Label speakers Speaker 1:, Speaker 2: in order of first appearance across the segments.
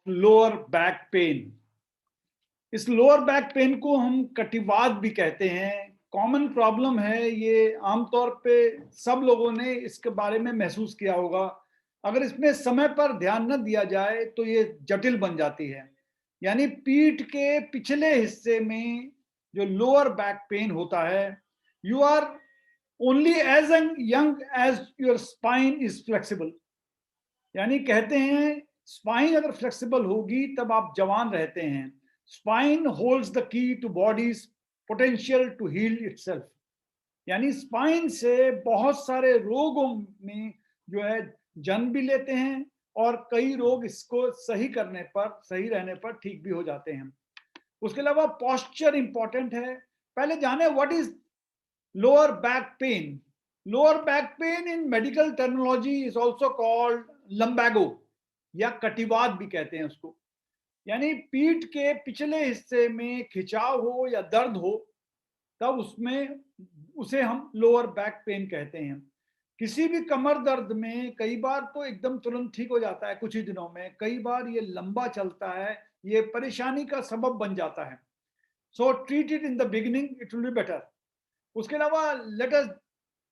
Speaker 1: Lower back pen. इस lower back pen को हम कटिवात भी कहते हैं। कॉमन प्रॉब्लम है ये, आमतौर पे सब लोगों ने इसके बारे में महसूस किया होगा। अगर इसमें समय पर ध्यान न दिया जाए तो ये जटिल बन जाती है। यानी पीठ के पिछले हिस्से में जो लोअर बैक पेन होता है, you are only as young as your spine is flexible. यानी कहते हैं स्पाइन अगर फ्लेक्सिबल होगी तब आप जवान रहते हैं। Spine holds the key to body's potential to heal itself. यानी स्पाइन से बहुत सारे रोगों में जो है जन्म भी लेते हैं और कई रोग इसको सही करने पर, सही रहने पर ठीक भी हो जाते हैं। उसके अलावा पॉस्चर इंपॉर्टेंट है। पहले जाने what is lower back pain. Lower back pain in medical terminology is also called lumbago या कटिवात भी कहते हैं उसको। यानी पीठ के पिछले हिस्से में खिंचाव हो या दर्द हो तब उसमें उसे हम लोअर बैक पेन कहते हैं। किसी भी कमर दर्द में कई बार तो एकदम तुरंत ठीक हो जाता है कुछ ही दिनों में, कई बार ये लंबा चलता है, ये परेशानी का सबब बन जाता है। So treat it in the beginning, it will be better. उसके अलावा let us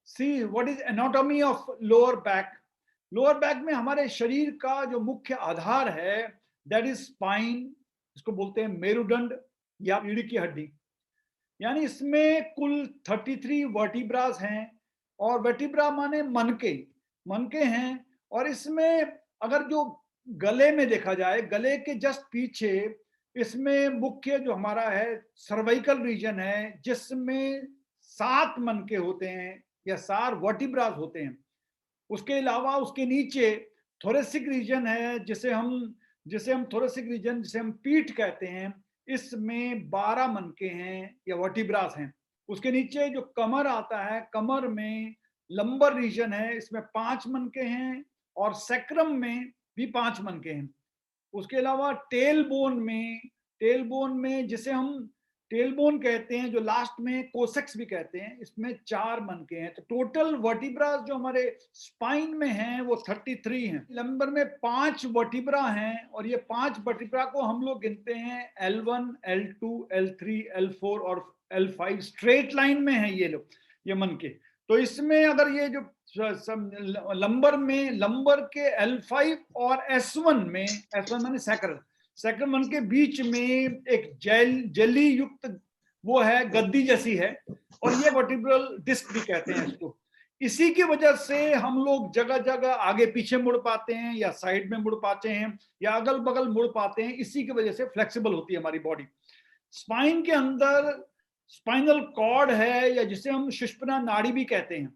Speaker 1: see what is anatomy of lower back. Lower back में हमारे शरीर का जो मुख्य आधार है दैट इज स्पाइन, इसको बोलते हैं मेरुदंड या रीढ़ की हड्डी। यानी इसमें कुल 33 वर्टिब्रास हैं और वर्टिब्रा माने मनके, मनके हैं। और इसमें अगर जो गले में देखा जाए, गले के जस्ट पीछे इसमें मुख्य जो हमारा है सर्वाइकल रीजन है जिसमें 7 मनके होते हैं या 4 वर्टिब्रास होते हैं। उसके अलावा उसके नीचे थोरेसिक रीजन है जिसे हम थोरेसिक रीजन जिसे हम पीठ कहते हैं, इसमें 12 मनके हैं या वर्टिब्रास हैं। उसके नीचे जो कमर आता है, कमर में लंबर रीजन है, इसमें 5 मनके हैं और सैक्रम में भी 5 मनके हैं। उसके अलावा टेल बोन में जिसे हम टेल बोन कहते हैं, जो लास्ट में कोसेक्स भी कहते हैं, इसमें 4 मनके हैं। तो टोटल वर्टिब्रास जो हमारे स्पाइन में हैं वो 33 हैं। लंबर में 5 वर्टिब्रा हैं और ये 5 वर्टिब्रा को हम लोग गिनते हैं L1, L2, L3, L4 और L5। स्ट्रेट लाइन में है ये लोग, ये मनके। तो इसमें अगर ये जो लंबर के L5 और S1 में, S1 माने सैक्रम मन के बीच में एक जेली युक्त वो है, गद्दी जैसी है, और ये वर्टिब्रल डिस्क भी कहते हैं इसको। इसी की वजह से हम लोग जगह जगह आगे पीछे मुड़ पाते हैं या साइड में मुड़ पाते हैं या अगल बगल मुड़ पाते हैं। इसी की वजह से फ्लेक्सिबल होती है हमारी बॉडी। स्पाइन के अंदर स्पाइनल कॉर्ड है या जिसे हम सुषुम्ना नाड़ी भी कहते हैं,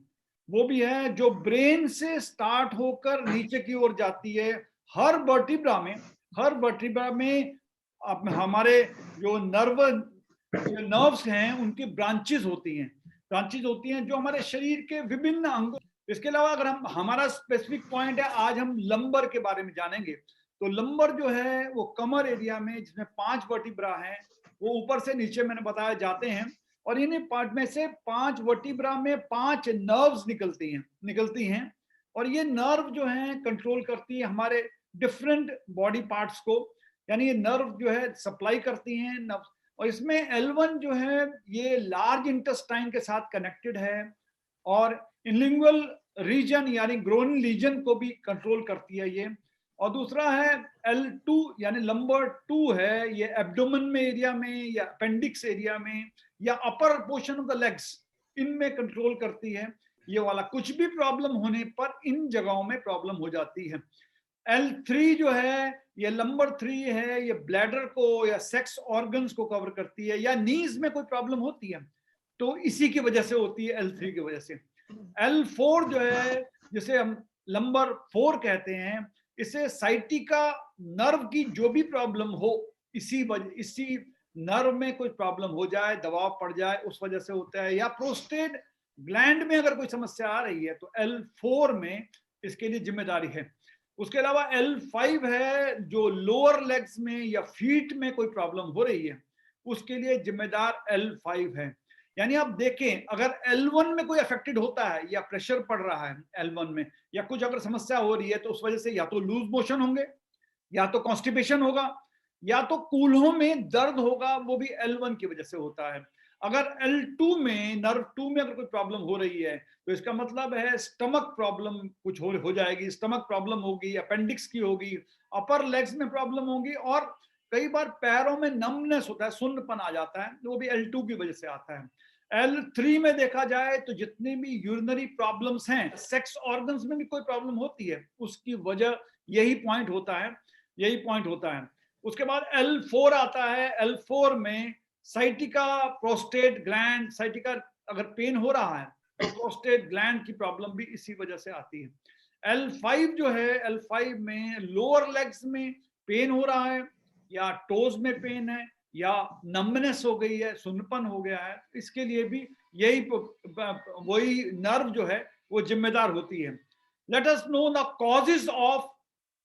Speaker 1: वो भी है, जो ब्रेन से स्टार्ट होकर नीचे की ओर जाती है। हर वर्टिब्रा में हमारे जो नर्व्स हैं उनकी ब्रांचेस होती हैं जो हमारे शरीर के विभिन्न अंगों। इसके अलावा अगर हमारा स्पेसिफिक पॉइंट है, आज हम लंबर के बारे में जानेंगे। तो लंबर जो है वो कमर एरिया में जिसमें 5 वर्टिब्रा हैं, वो ऊपर से नीचे मैंने बताया जाते हैं। और इन्हीं पार्ट में से 5 वर्टिब्रा में 5 नर्व्स निकलती हैं और ये नर्व जो है कंट्रोल करती है हमारे डिफरेंट बॉडी पार्ट्स को। यानी ये नर्व जो है सप्लाई करती हैं नर्व। और इसमें L1 जो है ये लार्ज इंटेस्टाइन के साथ कनेक्टेड है और इनलिंगुअल रीजन यानी ग्रोइन रीजन को भी कंट्रोल करती है ये। और दूसरा है L2 यानी लंबर 2 है, ये एब्डोमेन में एरिया में या अपेंडिक्स एरिया में या upper portion of the legs, इनमें कंट्रोल करती है ये वाला। कुछ भी प्रॉब्लम होने पर इन जगहों में प्रॉब्लम हो जाती है। L3 जो है ये लंबर 3 है, ये ब्लैडर को या सेक्स ऑर्गन्स को कवर करती है या नीज में कोई प्रॉब्लम होती है तो इसी की वजह से होती है, L3 की वजह से। L4 जो है जिसे हम लंबर 4 कहते हैं, इसे साइटिका नर्व की जो भी प्रॉब्लम हो, इसी नर्व में कोई प्रॉब्लम हो जाए, दबाव पड़ जाए, उस वजह से होता है। या प्रोस्टेट ग्लैंड में अगर कोई समस्या आ रही है तो L4 में इसके लिए जिम्मेदारी है। उसके अलावा L5 है जो लोअर लेग्स में या फीट में कोई प्रॉब्लम हो रही है, उसके लिए जिम्मेदार L5 है। यानी आप देखें अगर L1 में कोई अफेक्टेड होता है या प्रेशर पड़ रहा है L1 में या कुछ अगर समस्या हो रही है तो उस वजह से या तो लूज मोशन होंगे या तो कॉन्स्टिपेशन होगा, या तो कूल्हों में दर्द होगा, वो भी L1 की वजह से होता है। अगर L2 में, नर्व 2 में अगर कोई प्रॉब्लम हो रही है तो इसका मतलब है स्टमक प्रॉब्लम कुछ हो जाएगी, स्टमक प्रॉब्लम होगी, अपेंडिक्स की होगी, अपर लेग्स में प्रॉब्लम होगी, और कई बार पैरों में नमनेस होता है, सुन्नपन आ जाता है, वो भी L2 की वजह से आता है। L3 में देखा जाए तो जितनी भी यूरिनरी प्रॉब्लम्स हैं, सेक्स ऑर्गन्स में भी कोई प्रॉब्लम होती है, उसकी वजह यही पॉइंट होता है, यही पॉइंट होता है। उसके बाद L4 आता है। L4 में साइटिका, प्रोस्टेट ग्लैंड, साइटिका अगर पेन हो रहा है तो प्रोस्टेट ग्लैंड की प्रॉब्लम भी इसी वजह से आती है। L5 जो है, L5 में लोअर लेग्स में पेन हो रहा है, या टोज में पेन है, या नम्बनेस हो गई है, सुन्नपन हो गया है, इसके लिए भी यही वही नर्व जो है वो जिम्मेदार होती है। Let us know the causes of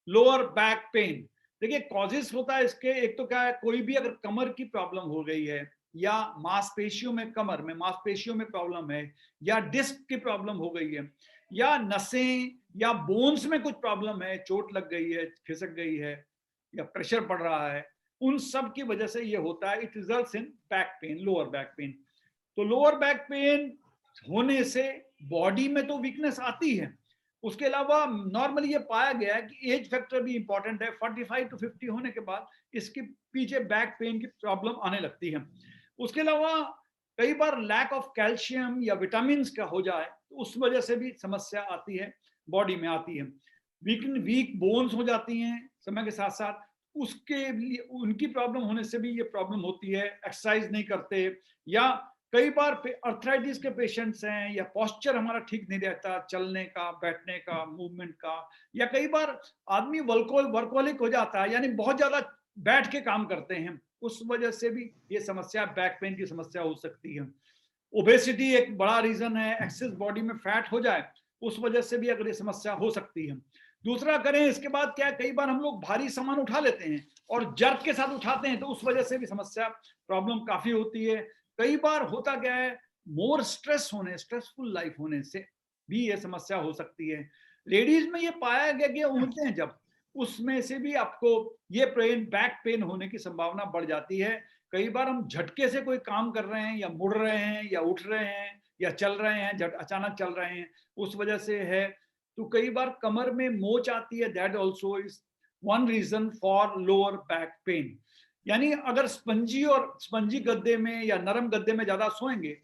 Speaker 1: lower back pen. देखिए कॉजेस होता है इसके, एक तो क्या है, कोई भी अगर कमर की प्रॉब्लम हो गई है, या मांसपेशियों में, कमर में मांसपेशियों में प्रॉब्लम है, या डिस्क की प्रॉब्लम हो गई है, या नसें या बोन्स में कुछ प्रॉब्लम है, चोट लग गई है, खिसक गई है, या प्रेशर पड़ रहा है, उन सब की वजह से ये होता है। It results in back pain, lower back pen. तो लोअर बैक पेन होने से बॉडी में तो वीकनेस आती है, उसके अलावा नॉर्मली ये पाया गया है कि एज फैक्टर भी इंपॉर्टेंट है। 45 to 50 होने के बाद इसके पीछे बैक पेन की प्रॉब्लम आने लगती है। उसके अलावा कई बार लैक ऑफ कैल्शियम या विटामिन का हो जाए तो उस वजह से भी समस्या आती है, बॉडी में आती है। वीक बोन्स हो जाती हैं समय के साथ साथ, उसके लिए उनकी प्रॉब्लम होने से भी ये प्रॉब्लम होती है। एक्सरसाइज नहीं करते, या कई बार अर्थराइटिस के पेशेंट्स हैं, या पोस्चर हमारा ठीक नहीं रहता, चलने का, बैठने का, मूवमेंट का, या कई बार आदमी वर्कोलिक हो जाता है, यानी बहुत ज्यादा बैठ के काम करते हैं, उस वजह से भी ये समस्या, बैक पेन की समस्या हो सकती है। ओबेसिटी एक बड़ा रीजन है, एक्सेस बॉडी में फैट हो जाए उस वजह से भी अगर ये समस्या हो सकती है। दूसरा करें, इसके बाद क्या है, कई बार हम लोग भारी सामान उठा लेते हैं और जर्क के साथ उठाते हैं, तो उस वजह से भी समस्या, प्रॉब्लम काफी होती है। कई बार होता क्या है, मोर स्ट्रेस होने, स्ट्रेसफुल लाइफ होने से भी ये समस्या हो सकती है। लेडीज में ये पाया गया कि उठते हैं जब, उसमें से भी आपको ये पेन, बैक पेन होने की संभावना बढ़ जाती है। कई बार हम झटके से कोई काम कर रहे हैं, या मुड़ रहे हैं, या उठ रहे हैं, या चल रहे हैं, अचानक चल रहे हैं, उस वजह से है। तो कई बार कमर में मोच आती है, that also is one reason for lower back pain. यानी अगर स्पंजी गद्दे में या नरम गद्दे में ज्यादा सोएंगे,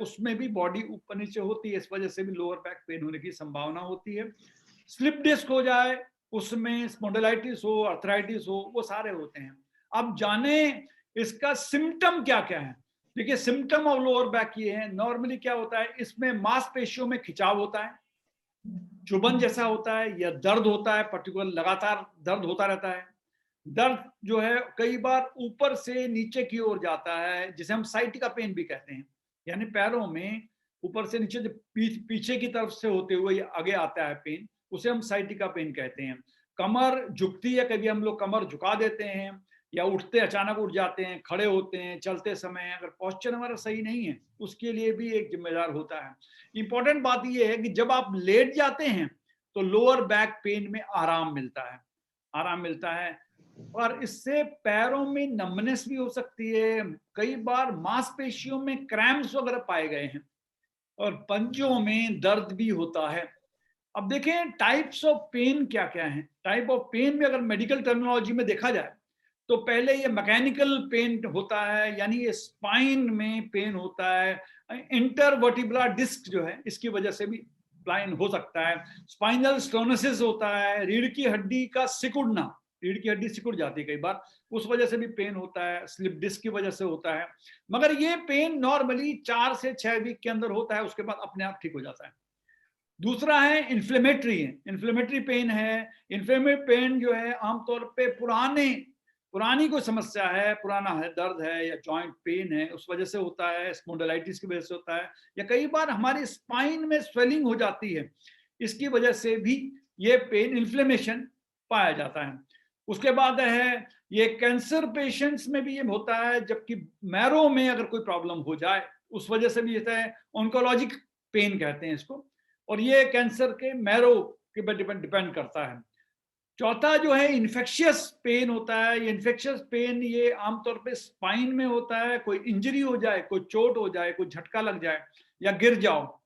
Speaker 1: उसमें भी बॉडी ऊपर नीचे होती है, इस वजह से भी लोअर बैक पेन होने की संभावना होती है। स्लिप डिस्क हो जाए, उसमें स्पॉन्डिलाइटिस हो, अर्थराइटिस हो, वो सारे होते हैं। अब जाने इसका सिम्टम क्या क्या है। देखिए सिम्टम ऑफ लोअर बैक ये है, नॉर्मली क्या होता है, इसमें मांसपेशियों में खिंचाव होता है, चुभन जैसा होता है, या दर्द होता है, पर्टिकुलर लगातार दर्द होता रहता है। दर्द जो है कई बार ऊपर से नीचे की ओर जाता है, जिसे हम साइटिका पेन भी कहते हैं, यानी पैरों में ऊपर से नीचे पीछे की तरफ से होते हुए आगे आता है पेन, उसे हम साइटिका पेन कहते हैं। कमर झुकती है, कभी हम लोग कमर झुका देते हैं, या उठते अचानक उठ जाते हैं, खड़े होते हैं, चलते समय अगर पोस्चर हमारा सही नहीं है, उसके लिए भी एक जिम्मेदार होता है। इंपॉर्टेंट बात यह है कि जब आप लेट जाते हैं तो लोअर बैक पेन में आराम मिलता है, आराम मिलता है। और इससे पैरों में नमनेस भी हो सकती है, कई बार मांसपेशियों में क्रैम्प्स वगैरह पाए गए हैं, और पंजों में दर्द भी होता है। अब देखें टाइप्स ऑफ पेन क्या क्या हैं। टाइप ऑफ पेन में अगर मेडिकल टर्मिनोलॉजी में देखा जाए तो पहले ये मैकेनिकल पेन होता है, यानी ये स्पाइन में पेन होता है। इंटरवर्टिब्रल डिस्क जो है, इसकी वजह से भी पेन हो सकता है। स्पाइनल स्टोनोसिस होता है, रीढ़ की हड्डी का सिकुड़ना, रीढ़ की हड्डी सिकुड़ जाती है कई बार, उस वजह से भी पेन होता है। स्लिप डिस्क की वजह से होता है, मगर ये पेन नॉर्मली 4 से 6 वीक के अंदर होता है, उसके बाद अपने आप ठीक हो जाता है। दूसरा है इन्फ्लेमेटरी पेन है। इन्फ्लेमेटरी पेन जो है आमतौर पे पुरानी कोई समस्या है, पुराना है, दर्द है, या जॉइंट पेन है, उस वजह से होता है, स्पॉन्डिलाइटिस की वजह से होता है, या कई बार हमारी स्पाइन में स्वेलिंग हो जाती है, इसकी वजह से भी ये पेन, इन्फ्लेमेशन पाया जाता है। उसके बाद है ये कैंसर पेशेंट्स में भी ये होता है, जबकि मैरो में अगर कोई प्रॉब्लम हो जाए उस वजह से भी होता है, ऑन्कोलॉजिक पेन कहते हैं इसको, और ये कैंसर के मैरो के पर डिपेंड करता है। चौथा जो है इन्फेक्शियस पेन होता है। ये इन्फेक्शियस पेन ये आमतौर पे स्पाइन में होता है, कोई इंजरी हो जाए, कोई चोट हो जाए, कोई झटका लग जाए या गिर जाओ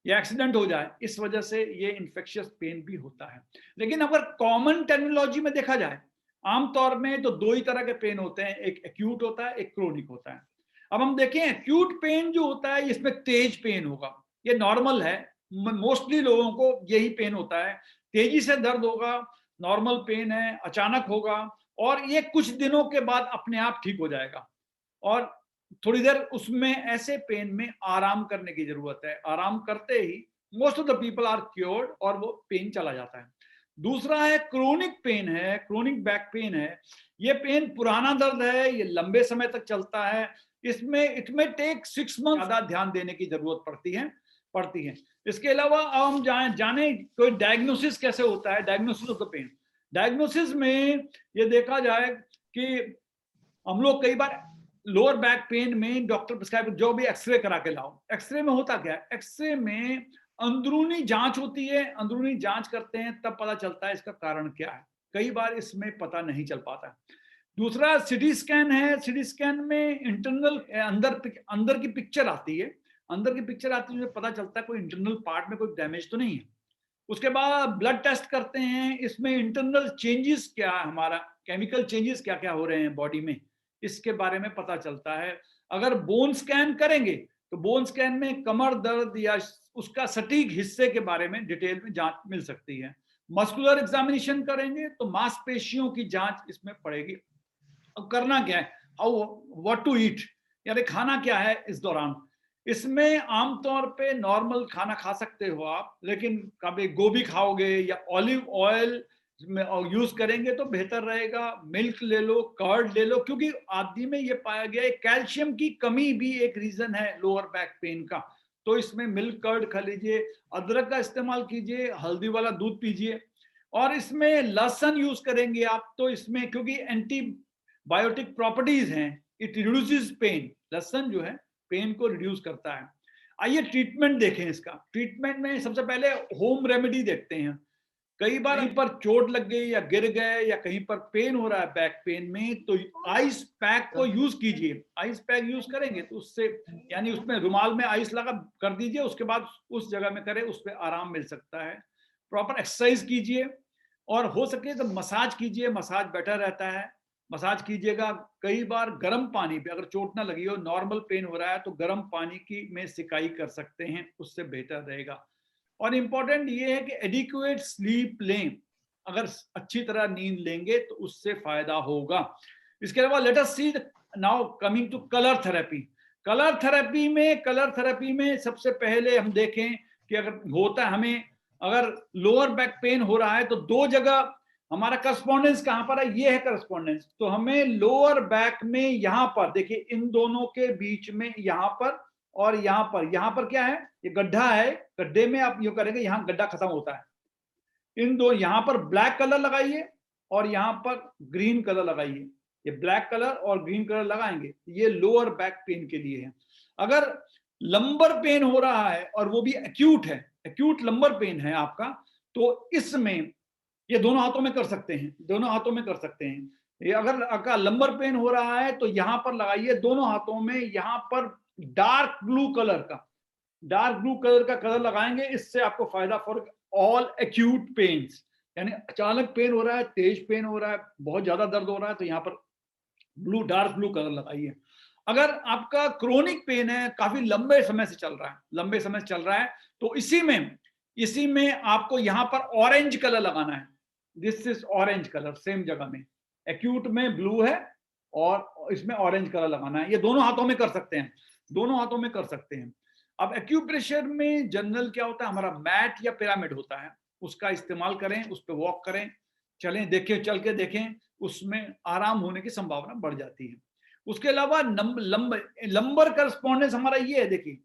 Speaker 1: या एक्सीडेंट हो जाए, इस वजह से ये इन्फेक्शियस पेन भी होता है। लेकिन अगर कॉमन टर्मिनोलॉजी में देखा जाए, आमतौर में तो दो ही तरह के पेन होते हैं, एक एक्यूट होता है, एक क्रोनिक होता है। अब हम देखें एक्यूट पेन जो होता है इसमें तेज पेन होगा, ये नॉर्मल है, मोस्टली लोगों को यही पेन होता है, तेजी से दर्द होगा, नॉर्मल पेन है, अचानक होगा और ये कुछ दिनों के बाद अपने आप ठीक हो जाएगा और थोड़ी देर उसमें ऐसे पेन में आराम करने की जरूरत है। आराम करते ही most of the people are cured और वो पेन चला जाता है। दूसरा है क्रोनिक पेन है, क्रोनिक बैक पेन है। ये पेन पुराना दर्द है, ये लंबे समय तक चलता है, इसमें इट में टेक 6 मंथ ज्यादा ध्यान देने की जरूरत पड़ती है। इसके अलावा अब हम जाने कोई डायग्नोसिस कैसे होता है, diagnosis of the pain. Diagnosis में ये देखा जाए कि हम लोग कई बार लोअर बैक पेन में डॉक्टर प्रिस्क्राइब जो भी एक्सरे करा के लाओ। एक्सरे में होता क्या है, एक्सरे में अंदरूनी जांच होती है, अंदरूनी जांच करते हैं तब पता चलता है इसका कारण क्या है। कई बार इसमें पता नहीं चल पाता। दूसरा सिटी स्कैन है। सिटी स्कैन में इंटरनल अंदर की पिक्चर आती है, अंदर की पिक्चर आती है, पता चलता है कोई इंटरनल पार्ट में कोई डैमेज तो नहीं है। उसके बाद ब्लड टेस्ट करते हैं, इसमें इंटरनल चेंजेस क्या है, हमारा केमिकल चेंजेस क्या क्या हो रहे हैं बॉडी में, इसके बारे में पता चलता है। अगर बोन स्कैन करेंगे तो बोन स्कैन में कमर दर्द या उसका सटीक हिस्से के बारे में डिटेल में जांच मिल सकती है। मस्कुलर एग्जामिनेशन करेंगे तो मांसपेशियों की जांच इसमें पड़ेगी। अब करना क्या है, हाउ व्हाट टू ईट, यानी खाना क्या है इस दौरान। इसमें आमतौर पे नॉर्मल खाना खा सकते हो आप, लेकिन कभी गोभी खाओगे या ऑलिव ऑयल में यूज करेंगे तो बेहतर रहेगा। मिल्क ले लो, कर्ड ले लो, क्योंकि आदि में ये पाया गया है कैल्शियम की कमी भी एक रीजन है लोअर बैक पेन का। तो इसमें मिल्क कर्ड खा लीजिए, अदरक का इस्तेमाल कीजिए, हल्दी वाला दूध पीजिए और इसमें लहसुन यूज करेंगे आप तो इसमें क्योंकि एंटी बायोटिक प्रॉपर्टीज हैं, इट रिड्यूसेस पेन। लहसुन जो है पेन को रिड्यूस करता है। आइए ट्रीटमेंट देखें इसका। ट्रीटमेंट में सबसे पहले होम रेमेडी देखते हैं। कई बार कहीं पर चोट लग गई या गिर गए या कहीं पर पेन हो रहा है बैक पेन में, तो आइस पैक को यूज कीजिए। आइस पैक यूज करेंगे तो उससे यानी उसमें रुमाल में आइस लगा कर दीजिए, उसके बाद उस जगह में करें, उस पर आराम मिल सकता है। प्रॉपर एक्सरसाइज कीजिए और हो सके तो मसाज कीजिए, मसाज बेटर रहता है। मसाज कीजिएगा। कई बार गर्म पानी पे, अगर चोट ना लगी हो, नॉर्मल पेन हो रहा है तो गर्म पानी की में सिकाई कर सकते हैं, उससे बेहतर रहेगा। और इंपॉर्टेंट ये है कि एडिक्वेट स्लीप लें, अगर अच्छी तरह नींद लेंगे तो उससे फायदा होगा। इसके अलावा let us see now coming to colour therapy. Colour therapy में सबसे पहले हम देखें कि अगर होता है हमें, अगर लोअर बैक पेन हो रहा है तो दो जगह हमारा करस्पॉन्डेंस कहां पर है, ये है करस्पॉन्डेंस। तो हमें लोअर बैक में यहां पर देखिए, इन दोनों के बीच में यहां पर और यहां पर क्या है, ये गड्ढा है, गड्ढे में आप ये करेंगे, यहां गड्ढा खत्म होता है। इन दो, यहां पर ब्लैक कलर लगाइए और यहां पर ग्रीन कलर लगाइए। ये ब्लैक कलर और ग्रीन कलर लगाएंगे, ये लोअर बैक पेन के लिए है। अगर लंबर पेन हो रहा है और वो भी एक्यूट है, एक्यूट लंबर पेन है आपका, तो इसमें ये दोनों हाथों में कर सकते हैं, दोनों हाथों में कर सकते हैं। ये अगर आपका लंबर पेन हो रहा है तो यहां पर लगाइए दोनों हाथों में, यहां पर डार्क ब्लू कलर का कलर लगाएंगे, इससे आपको फायदा फॉर ऑल एक्यूट पेन्स। यानी अचानक पेन हो रहा है, तेज पेन हो रहा है, बहुत ज्यादा दर्द हो रहा है, तो यहाँ पर डार्क ब्लू कलर लगाइए। अगर आपका क्रोनिक पेन है, काफी लंबे समय से चल रहा है, तो इसी में आपको यहाँ पर ऑरेंज कलर लगाना है। This is orange colour, same जगह में एक्यूट में ब्लू है और इसमें ऑरेंज कलर लगाना है। ये दोनों हाथों में कर सकते हैं, अब एक्यूप्रेशर में जनरल क्या होता है, हमारा मैट या पिरामिड होता है, उसका इस्तेमाल करें, उस पर वॉक करें, चलें, देखें, चल के देखें, उसमें आराम होने की संभावना बढ़ जाती है। उसके अलावा लंबर करस्पॉन्डेंस हमारा ये है, देखिए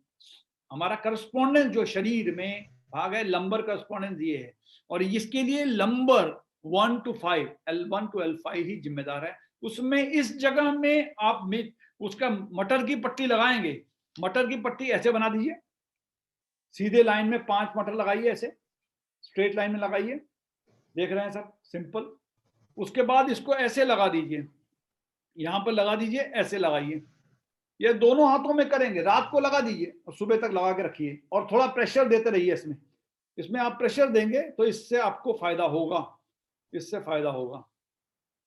Speaker 1: हमारा करस्पॉन्डेंस जो शरीर में भाग है, लंबर करस्पॉन्डेंस ये है, और इसके लिए lumbar 1 to 5, L1 to L5 ही जिम्मेदार है। उसमें इस जगह में आप उसका मटर की पट्टी लगाएंगे। मटर की पट्टी ऐसे बना दीजिए, सीधे लाइन में 5 मटर लगाइए, ऐसे स्ट्रेट लाइन में लगाइए, देख रहे हैं सर, सिंपल। उसके बाद इसको ऐसे लगा दीजिए, यहां पर लगा दीजिए, ऐसे लगाइए। ये दोनों हाथों में करेंगे, रात को लगा दीजिए और सुबह तक लगा के रखिए, और थोड़ा प्रेशर देते रहिए इसमें। इसमें आप प्रेशर देंगे तो इससे आपको फायदा होगा, इससे फायदा होगा।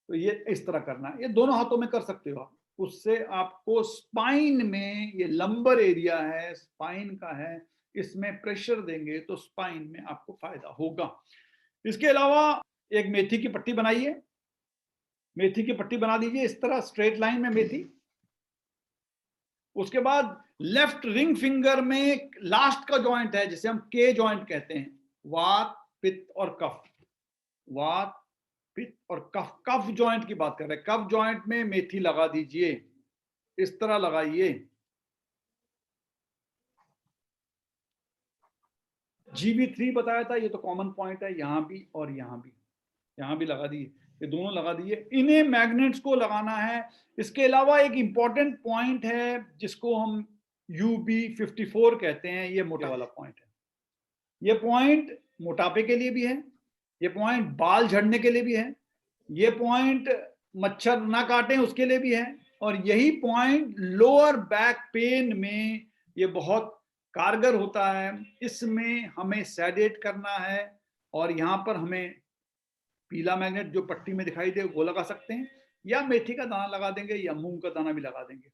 Speaker 1: तो ये इस तरह करना है, ये दोनों हाथों में कर सकते हो आप। उससे आपको स्पाइन में, ये लंबर एरिया है, स्पाइन का है, इसमें प्रेशर देंगे तो स्पाइन में आपको फायदा होगा। इसके अलावा एक मेथी की पट्टी बनाइए, मेथी की पट्टी बना दीजिए इस तरह स्ट्रेट लाइन में मेथी। उसके बाद लेफ्ट रिंग फिंगर में लास्ट का जॉइंट है जिसे हम के जॉइंट कहते हैं, वात पित्त और कफ, वात पित्त और कफ, कफ जॉइंट की बात कर रहे हैं। कफ जॉइंट में मेथी लगा दीजिए, इस तरह लगाइए। GB3 बताया था, ये तो कॉमन पॉइंट है, यहां भी और यहां भी, यहां भी लगा दिए, ये दोनों लगा दिए। इन्हें मैग्नेट्स को लगाना है। इसके अलावा एक इंपॉर्टेंट पॉइंट है जिसको हम UB54 कहते हैं, ये मोटा वाला पॉइंट है। ये पॉइंट मोटापे के लिए भी है, ये पॉइंट बाल झड़ने के लिए भी है, ये पॉइंट मच्छर ना काटे उसके लिए भी है, और यही पॉइंट लोअर बैक पेन में ये बहुत कारगर होता है। इसमें हमें सेडेट करना है, और यहां पर हमें पीला मैग्नेट जो पट्टी में दिखाई दे वो लगा सकते हैं, या मेथी का दाना लगा देंगे, या मूंग का दाना भी लगा देंगे,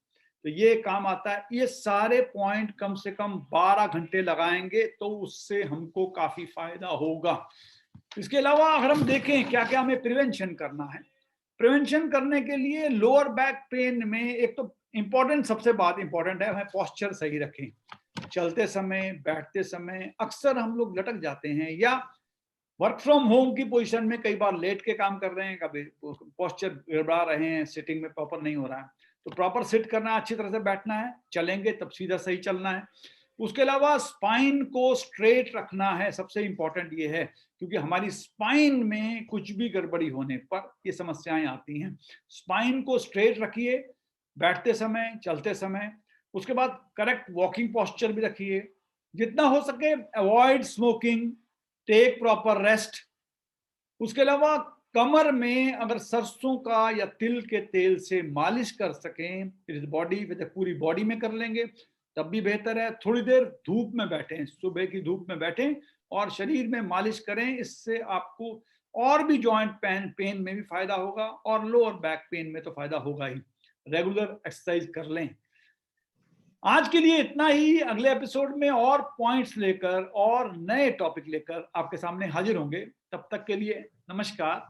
Speaker 1: तो ये काम आता है। ये सारे पॉइंट कम से कम 12 घंटे लगाएंगे तो उससे हमको काफी फायदा होगा। इसके अलावा अगर हम देखें क्या क्या हमें प्रिवेंशन करना है, प्रिवेंशन करने के लिए लोअर बैक पेन में एक तो इंपॉर्टेंट, सबसे बात इंपॉर्टेंट है, हमें पोस्चर सही रखें। चलते समय, बैठते समय अक्सर हम लोग लटक जाते हैं, या वर्क फ्रॉम होम की पोजीशन में कई बार लेट के काम कर रहे हैं, कभी पोस्चर गड़बड़ा रहे हैं, सिटिंग में प्रॉपर नहीं हो रहा है, तो प्रॉपर सिट करना है, अच्छी तरह से बैठना है, चलेंगे तब सीधा सही चलना है। उसके अलावा स्पाइन को स्ट्रेट रखना है, सबसे इंपॉर्टेंट ये है, क्योंकि हमारी स्पाइन में कुछ भी गड़बड़ी होने पर ये समस्याएं आती हैं। स्पाइन को स्ट्रेट रखिए बैठते समय, चलते समय। उसके बाद करेक्ट वॉकिंग पोस्चर भी रखिए। जितना हो सके avoid smoking, take proper rest. उसके अलावा कमर में अगर सरसों का या तिल के तेल से मालिश कर सकें, इस बॉडी पूरी बॉडी में कर लेंगे तब भी बेहतर है। थोड़ी देर धूप में बैठें, सुबह की धूप में बैठें और शरीर में मालिश करें, इससे आपको और भी जॉइंट पेन में भी फायदा होगा, और लोअर बैक पेन में तो फायदा होगा ही। रेगुलर एक्सरसाइज कर लें। आज के लिए इतना ही। अगले एपिसोड में और पॉइंट्स लेकर और नए टॉपिक लेकर आपके सामने हाजिर होंगे। तब तक के लिए नमस्कार।